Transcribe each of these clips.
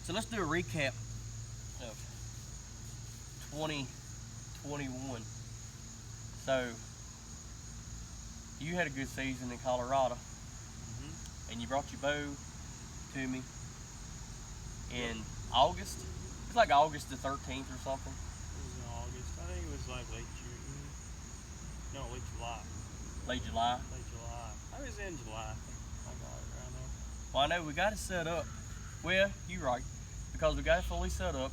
So let's do a recap of 2021. So you had a good season in Colorado, and you brought your bow to me in August. It's like August the 13th or something. It was in August. I think it was like late June. No, late July. Late July. Late July. I was in July. I think I got it around there. Well, I know we got it set up. Well, you're right, because we got it fully set up.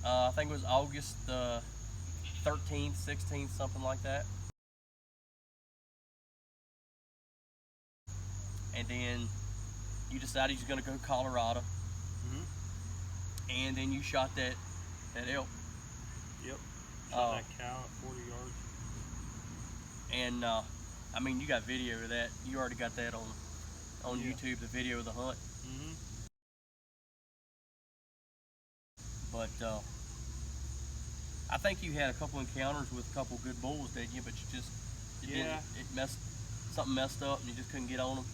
I think it was August 13th, 16th, something like that. And then you decided you're going to go to Colorado. And then you shot that elk. Yep. Shot that cow at 40 yards. And I mean, you got video of that. You already got that on YouTube, the video of the hunt. But I think you had a couple encounters with a couple good bulls, didn't you? But you just something messed up and you just couldn't get on them.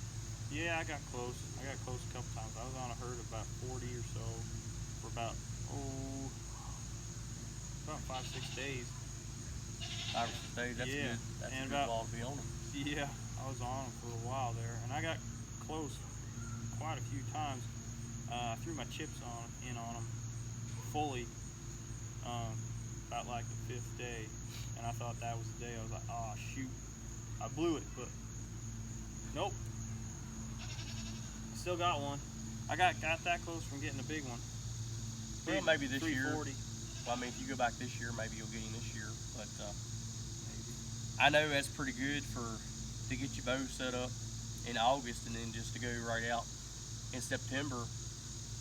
Yeah, I got close. I got close a couple times. I was on a herd of about 40 or so for about 5-6 days. 5 or 6 days. That's good. That's a good ball to be on them. Yeah, I was on them for a while there, and I got close quite a few times. I threw my chips in on them fully about like the 5th day, and I thought that was the day. I was like, oh shoot, I blew it, but nope. Still got one. I got that close from getting a big one. Well, maybe this year. 340. Well, I mean, if you go back this year, maybe you'll get him this year. But Maybe. I know that's pretty good to get your bow set up in August and then just to go right out in September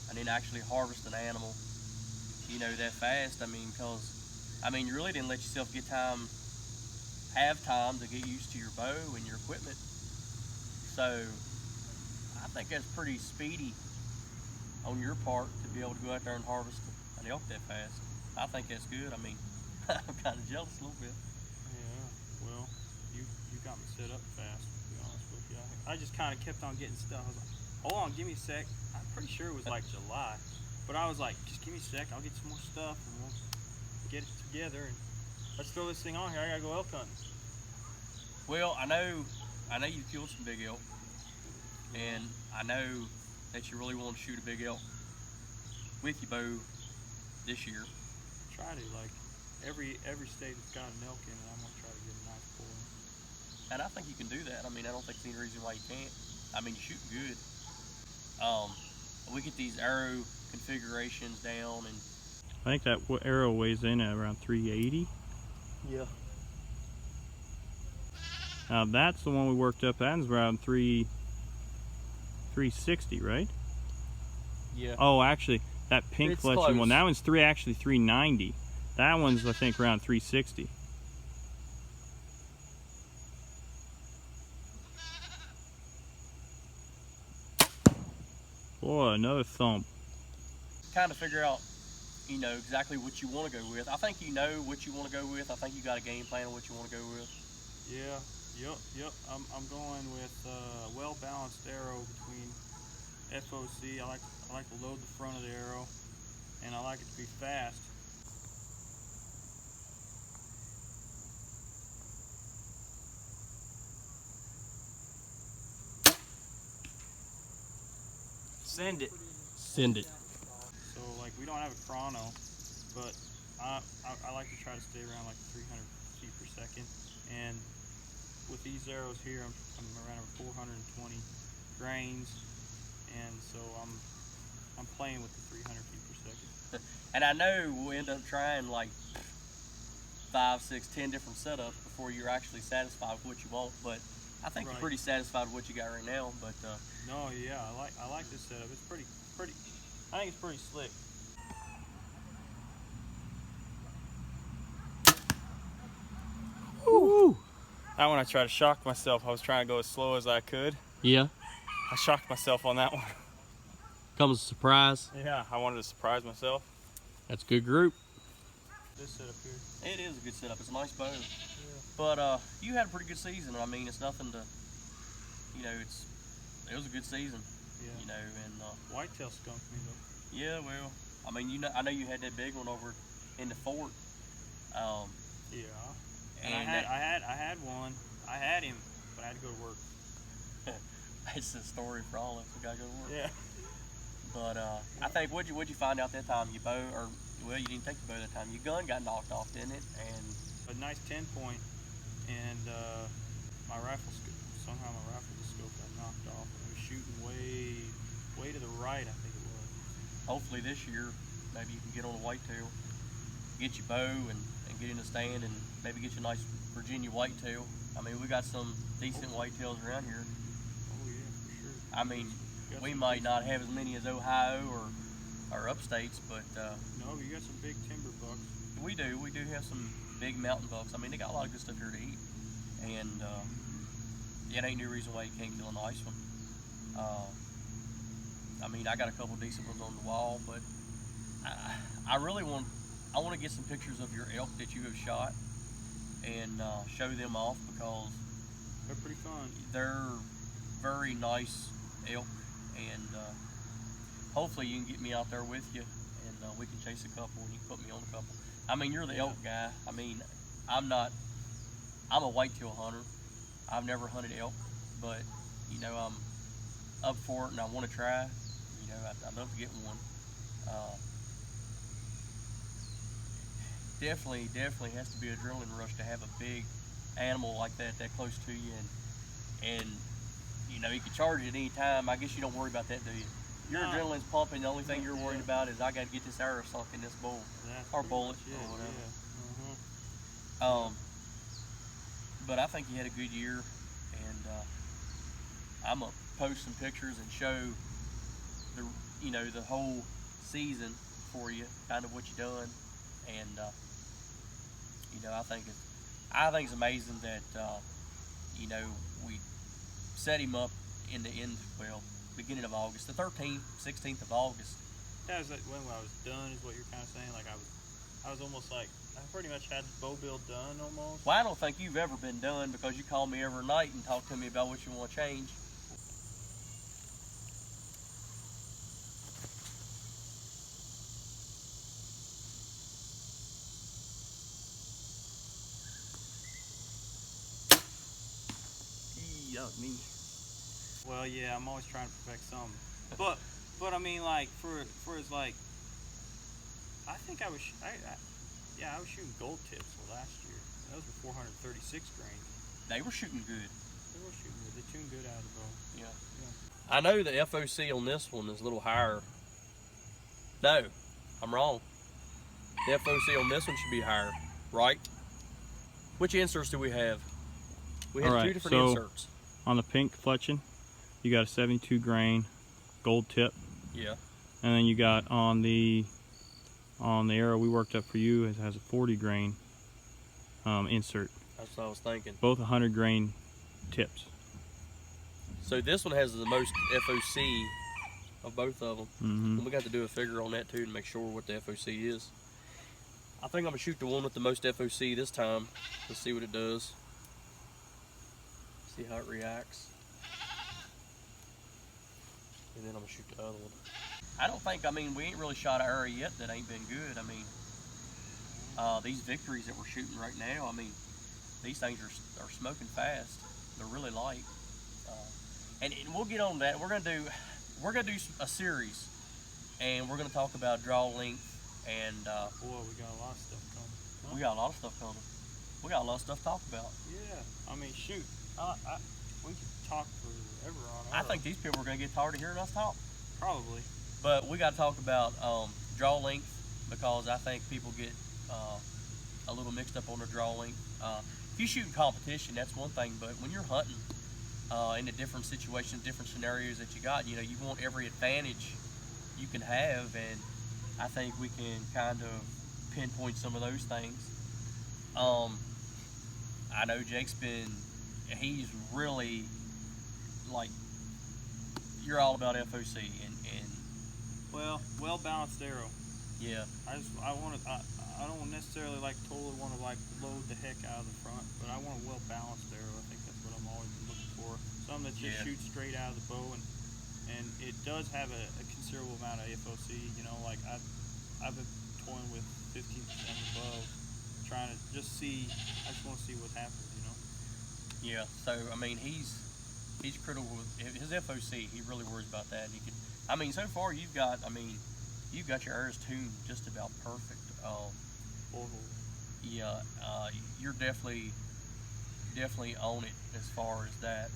and then actually harvest an animal, you know, that fast. I mean, because you really didn't let yourself have time to get used to your bow and your equipment. So I think that's pretty speedy on your part to be able to go out there and harvest an elk that fast. I think that's good. I mean, I'm kind of jealous a little bit. Yeah, well, you got me set up fast, to be honest with you. I just kind of kept on getting stuff. I was like, hold on, give me a sec. I'm pretty sure it was like July, but I was like, just give me a sec. I'll get some more stuff and we'll get it together and let's throw this thing on here. I gotta go elk hunting. Well, I know you killed some big elk, and I know that you really want to shoot a big elk with your bow this year. Try to, like, every state that's got an elk in it, I'm gonna try to get a nice pull in. And I think you can do that. I mean, I don't think there's any reason why you can't. I mean, you're shooting good. We get these arrow configurations down, and I think that arrow weighs in at around 380. Yeah. Now that's the one we worked up. That one's around 360, right? Yeah. Oh, actually, that pink It's fletching close. one, that one's 390. That one's, I think, around 360. Boy, another thump. Kind of figure out, you know, exactly what you want to go with. I think you know what you want to go with. I think you got a game plan on what you want to go with. Yeah, yep. I'm going with a well-balanced arrow between FOC. I like to load the front of the arrow, and I like it to be fast. Send it. Send it. So like we don't have a chrono, but I like to try to stay around like 300 feet per second. And with these arrows here, I'm around 420 grains, and so I'm playing with the 300 feet per second. And I know we'll end up trying like 5, 6, 10 different setups before you're actually satisfied with what you want. But I think you're pretty satisfied with what you got right now. But no, yeah, I like this setup. It's pretty. I think it's pretty slick. Woo! That one I tried to shock myself. I was trying to go as slow as I could. yeah, I shocked myself on that one. comes a surprise. Yeah, I wanted to surprise myself. That's a good group. This setup here. It is a good setup. It's a nice bow. Yeah. But you had a pretty good season. I mean, it's nothing to, you know, it was a good season. Yeah. You know, and Whitetail skunked me though. yeah, well, I mean, I know you had that big one over in the fort. Yeah. And And I had one. I had him, but I had to go to work. it's a story for all of us. We gotta go to work. Yeah. But I think what'd you find out that time? Your bow, or well, you didn't take the bow that time. Your gun got knocked off, didn't it? And A nice 10-point, and my rifle somehow my rifle scope got knocked off. I was shooting way to the right, I think it was. hopefully this year, maybe you can get on a whitetail, get your bow, and get in the stand, and maybe get you a nice Virginia whitetail. I mean, we got some decent whitetails around here. Oh yeah, for sure. I mean, Got we some might big- not have as many as Ohio or upstates, but No, you got some big timber bucks. we do have some big mountain bucks. I mean, they got a lot of good stuff here to eat, and it ain't no reason why you can't kill a nice one. I mean, I got a couple decent ones on the wall, but I really want to get some pictures of your elk that you have shot and show them off, because They're pretty fun. they're very nice elk, and hopefully you can get me out there with you, and we can chase a couple, and you can put me on a couple. I mean, you're the elk guy. I mean, I'm a whitetail hunter. I've never hunted elk, but you know, I'm up for it, and I want to try. You know, I'd love to get one. Definitely has to be a adrenaline rush to have a big animal like that close to you, and you know, you can charge it any time. I guess you don't worry about that, do you? Your No. adrenaline's pumping. The only thing you're worried about is I got to get this arrow sunk in this bull That's or pretty bullet much it, or whatever. Yeah. But I think you had a good year, and I'm gonna post some pictures and show the whole season for you, kind of what you done, and I think it's amazing that we set him up in the beginning of August, the 13th, 16th of August. That was like when I was done, is what you're kind of saying. Like I was almost like I pretty much had the bow build done almost. Well, I don't think you've ever been done, because you call me every night and talk to me about what you want to change. Yuck me. Well, yeah, I'm always trying to perfect something. But I mean, like for his like, I think I was shooting gold tips last year. Those were 436 grains. They were shooting good. They were shooting good. They tuned good out of the bow. Yeah. I know the FOC on this one is a little higher. No, I'm wrong. The FOC on this one should be higher, right? Which inserts do we have? We have two different inserts. On the pink fletching, you got a 72 grain gold tip. Yeah. And then you got on the arrow we worked up for you, it has a 40 grain insert. That's what I was thinking. Both 100 grain tips. So this one has the most FOC of both of them. And we got to do a figure on that too to make sure what the FOC is. I think I'm gonna shoot the one with the most FOC this time. Let's see what it does. See how it reacts. And then I'm gonna shoot the other one. I mean, we ain't really shot an arrow yet that ain't been good. I mean, these victories that we're shooting right now, I mean, these things are smoking fast. They're really light. And we'll get on that. We're gonna do a series, and we're gonna talk about draw length, and Boy, we got a lot of stuff coming. Huh? we got a lot of stuff coming. We got a lot of stuff to talk about. Yeah, I mean, shoot, we could talk forever on I think these people are gonna get tired of hearing us talk. probably. But we got to talk about draw length, because I think people get a little mixed up on their draw length. If you shoot in competition, that's one thing, but when you're hunting in the different situations, different scenarios that you got, you want every advantage you can have, and I think we can kind of pinpoint some of those things. I know he's really, like, you're all about FOC, and well balanced arrow. yeah. I don't necessarily totally want to load the heck out of the front, but I want a well balanced arrow. I think that's what I'm always looking for. Something that just shoots straight out of the bow and it does have a considerable amount of FOC. You know, like I've been toying with 15% above, trying to just see. I just want to see what happens. You know. Yeah. So I mean, he's critical with his FOC. He really worries about that. And he could. I mean, so far you've got. I mean, you've got your arrows tuned just about perfect. Yeah. You're definitely on it as far as that.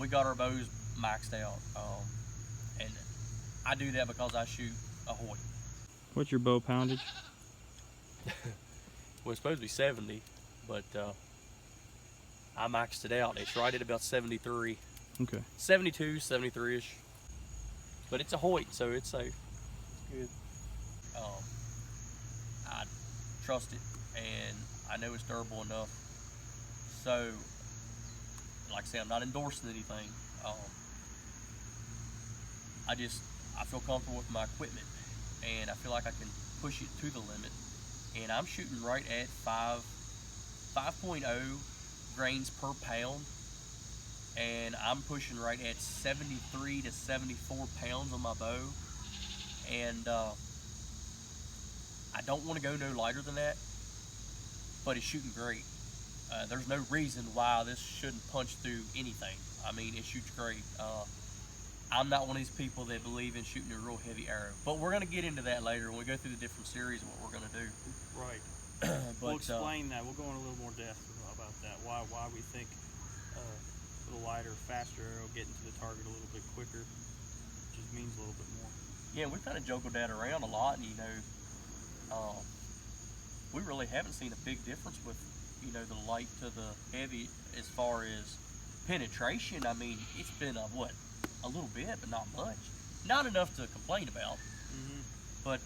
We got our bows maxed out, and I do that because I shoot a Hoyt. What's your bow poundage? Well, it's supposed to be 70, but I maxed it out. It's right at about 73. Okay. 72, 73-ish. But it's a Hoyt, so it's safe. It's good. I trust it, and I know it's durable enough. So, like I say, I'm not endorsing anything. I feel comfortable with my equipment, and I feel like I can push it to the limit. And I'm shooting right at 5.0 grains per pound, and I'm pushing right at 73 to 74 pounds on my bow. And I don't want to go no lighter than that, but it's shooting great. There's no reason why this shouldn't punch through anything. I mean, it shoots great. I'm not one of these people that believe in shooting a real heavy arrow, but we're going to get into that later when we go through the different series and what we're going to do. Right. But, we'll explain that. We'll go in a little more depth about that. Why we think a little lighter, faster arrow, getting to the target a little bit quicker, just means a little bit more. Yeah, we kind of juggled that around a lot, and you know, we really haven't seen a big difference with, you know, the light to the heavy as far as penetration. I mean, it's been a little bit, but not much. Not enough to complain about. Mm-hmm. But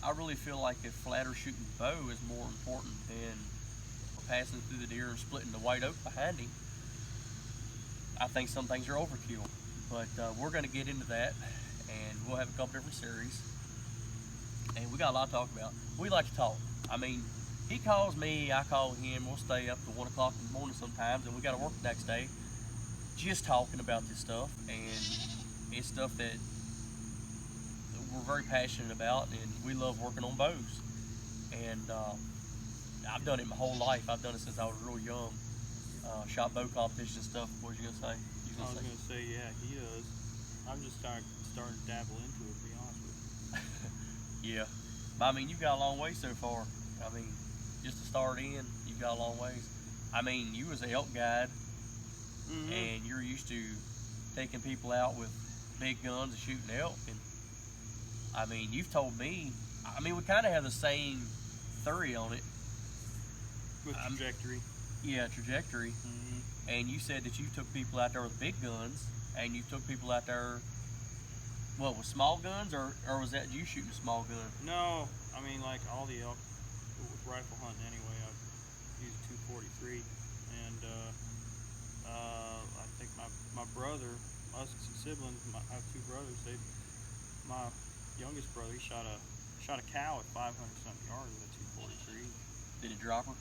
I really feel like a flatter shooting bow is more important than passing through the deer and splitting the white oak behind him. I think some things are overkill, but we're going to get into that, and we'll have a couple different series. And we got a lot to talk about. We like to talk. I mean, he calls me, I call him. We'll stay up to 1 o'clock in the morning sometimes, and we got to work the next day, just talking about this stuff. And it's stuff that we're very passionate about, and we love working on bows. And I've done it my whole life. I've done it since I was real young. Shot bow competition stuff. What was you gonna say? I was gonna say, yeah, he does. I'm just starting to dabble into it, to be honest with you. Yeah, but I mean, you've got a long way so far. I mean, just to start in, you've got a long ways. I mean, you was an elk guide, Mm-hmm. and you're used to taking people out with big guns and shooting elk. And I mean, you've told me. I mean, we kind of have the same theory on it. With trajectory. Yeah, trajectory. Mm-hmm. And you said that you took people out there with big guns, and you took people out there, what, with small guns, or was that you shooting a small gun? No, I mean, like all the elk with rifle hunting anyway, I've used 243, and I think my brother, us siblings, I have two brothers. My youngest brother, he shot a cow at 500 something yards with a 243. Did it drop her?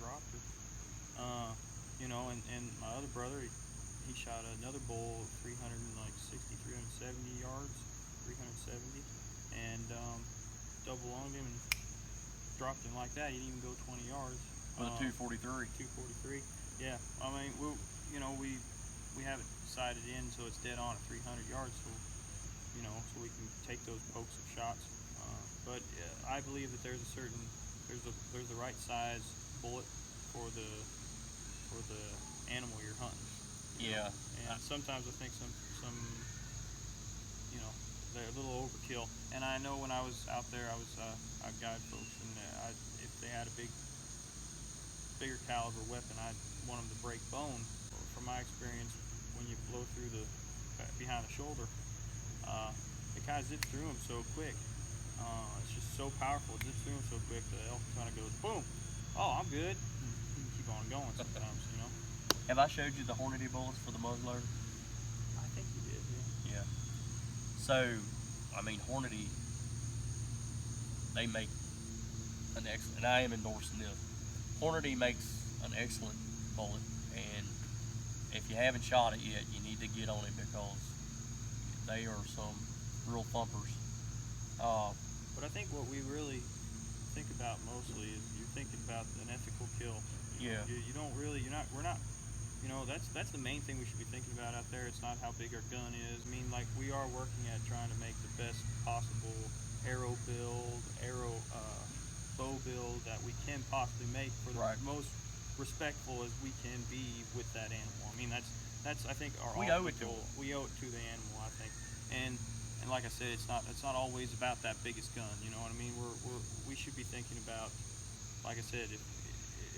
Dropped her. You know, and my other brother, he shot another bull 360, 370 yards, 370, and double lunged him and dropped him like that. He didn't even go 20 yards. With a 243. 243. Yeah. I mean, we have it sighted in so it's dead on at 300 yards, so so we can take those pokes of shots. But I believe that there's the right size bullet for the animal you're hunting. Yeah. And sometimes I think some they're a little overkill. And I know when I was out there, I guide folks, and if they had a bigger caliber weapon, I'd want them to break bone. From my experience, when you blow through the behind the shoulder, it kind of zips through them so quick. It's just so powerful. It zips through them so quick. The elk kind of goes boom. Oh, I'm good. You keep on going sometimes, Have I showed you the Hornady bullets for the muzzleloader? I think you did, yeah. Yeah. So, I mean, Hornady, they make an excellent, and I am endorsing this. Hornady makes an excellent bullet, and if you haven't shot it yet, you need to get on it because they are some real thumpers. But I think what we really think about mostly is you're thinking about an ethical kill. Yeah. You don't really, we're not, that's the main thing we should be thinking about out there. It's not how big our gun is. I mean, like, we are working at trying to make the best possible arrow build, bow build that we can possibly make for the most respectful as we can be with that animal. I mean, that's I think our we owe it to goal. We owe it to the animal, I think. And like I said, it's not always about that biggest gun. You know what I mean? We should be thinking about, like I said, if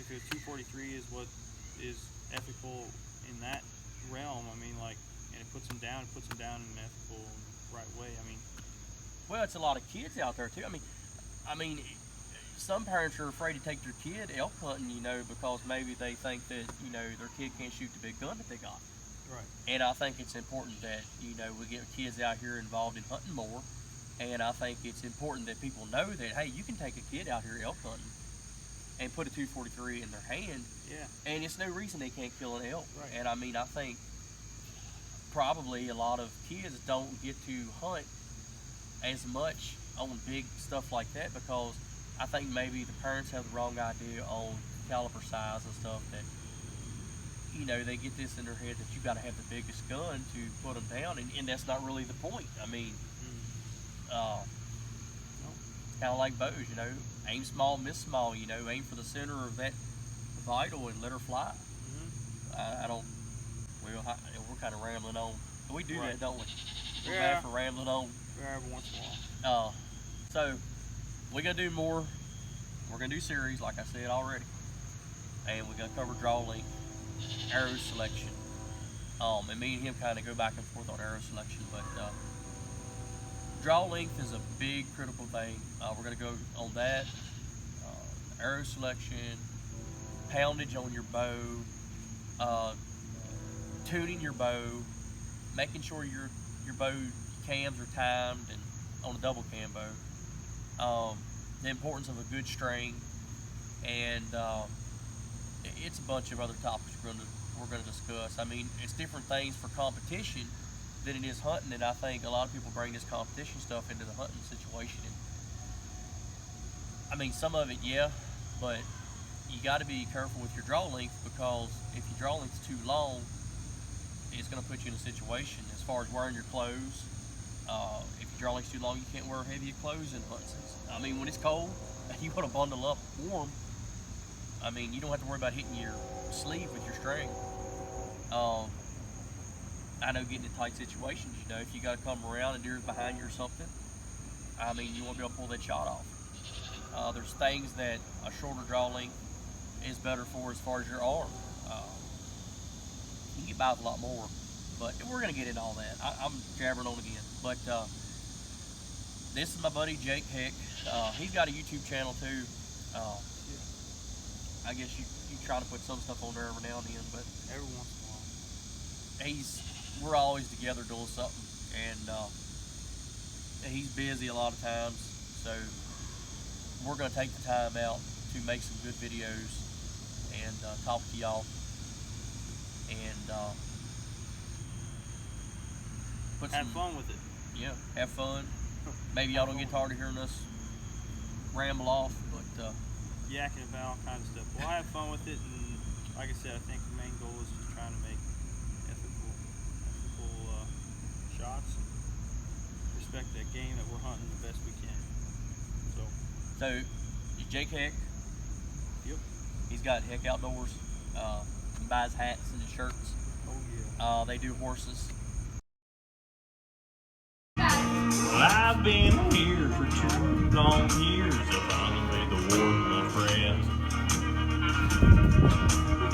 a 243 is what is ethical in that realm. I mean, like, and it puts them down in an ethical and right way. I mean, well, it's a lot of kids out there too. I mean, some parents are afraid to take their kid elk hunting, because maybe they think that their kid can't shoot the big gun that they got. right. And I think it's important that we get kids out here involved in hunting more. And I think it's important that people know that, hey, you can take a kid out here elk hunting and put a 243 in their hand. Yeah. And it's no reason they can't kill an elk. Right. And I mean, I think probably a lot of kids don't get to hunt as much on big stuff like that because I think maybe the parents have the wrong idea on caliber size and stuff that, they get this in their head that you got to have the biggest gun to put them down. And that's not really the point. I mean, kind of like bows, aim small, miss small, aim for the center of that vital and let her fly. We're kind of rambling on. We do that, don't we? We're bad for rambling on. Yeah, every once in a while. So we're gonna do more. We're gonna do series, like I said already, and we're gonna cover draw length, arrow selection. And me and him kind of go back and forth on arrow selection, but draw length is a big critical thing. We're gonna go on that. Arrow selection, poundage on your bow, tuning your bow, making sure your bow cams are timed and on a double cam bow. The importance of a good string, and it's a bunch of other topics we're going to discuss. I mean, it's different things for competition than it is hunting, and I think a lot of people bring this competition stuff into the hunting situation. And, I mean, some of it, yeah, but you got to be careful with your draw length because if your draw length is too long, it's going to put you in a situation as far as wearing your clothes. If your draw length's too long, you can't wear heavy clothes in hunting season. I mean, when it's cold, you want to bundle up warm. I mean, you don't have to worry about hitting your sleeve with your string. I know getting in tight situations, if you got to come around and deer's behind you or something, I mean, you want to be able to pull that shot off. There's things that a shorter draw length is better for as far as your arm. You can get by with a lot more, but we're going to get into all that. I'm jabbering on again. But this is my buddy Jake Heck. He's got a YouTube channel too. I guess you try to put some stuff on there every now and then, but every once in a while. We're always together doing something, and he's busy a lot of times, so we're going to take the time out to make some good videos and talk to y'all, and have fun with it. Yeah, have fun. Maybe y'all don't get tired of hearing us ramble off, but yakking about all kinds of stuff. Well, I have fun with it, and like I said, I think the main goal is just trying to make ethical shots and respect that game that we're hunting the best we can. So Jake Heck. Yep. He's got Heck Outdoors. He buys hats and shirts. Oh yeah. They do horses. Well, I've been here for 2 long years. I finally made the warden my friend.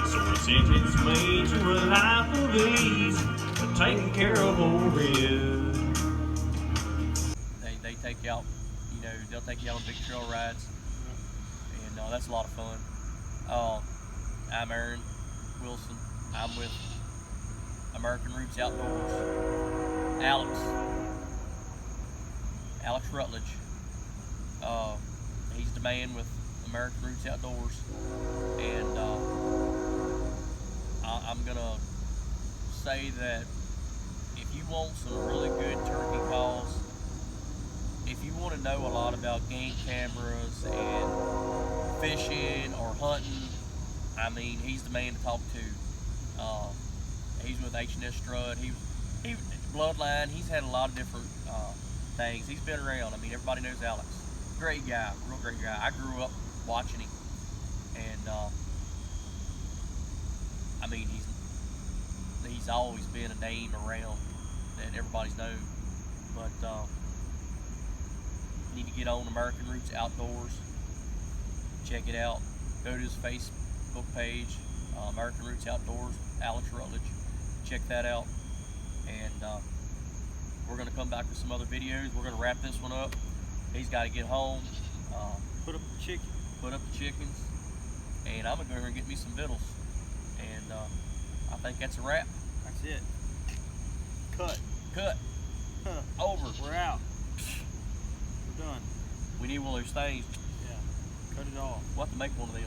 So he sentenced me to a life of ease, but taking care of old Red. They take you out, they'll take you out on big trail rides, and that's a lot of fun. I'm Aaron Wilson. I'm with American Roots Outdoors. Alex Rutledge. He's the man with American Roots Outdoors, and I'm gonna say that if you want some really good turkey calls, if you want to know a lot about game cameras and fishing or hunting, I mean, he's the man to talk to. He's with H&S Strud. He Bloodline. He's had a lot of different things. He's been around. I mean, everybody knows Alex. Great guy, real great guy. I grew up watching him, and I mean, he's always been a name around that everybody's known. But you need to get on American Roots Outdoors. Check it out. Go to his Facebook page, American Roots Outdoors, Alex Rutledge. Check that out. And we're going to come back with some other videos. We're going to wrap this one up. He's got to get home. Put up the chicken. Put up the chickens. And I'm going to go here and get me some victuals. And I think that's a wrap. That's it. Cut. Cut. Over. We're out. We're done. We need one of those things. Yeah. Cut it off. We'll have to make one of them.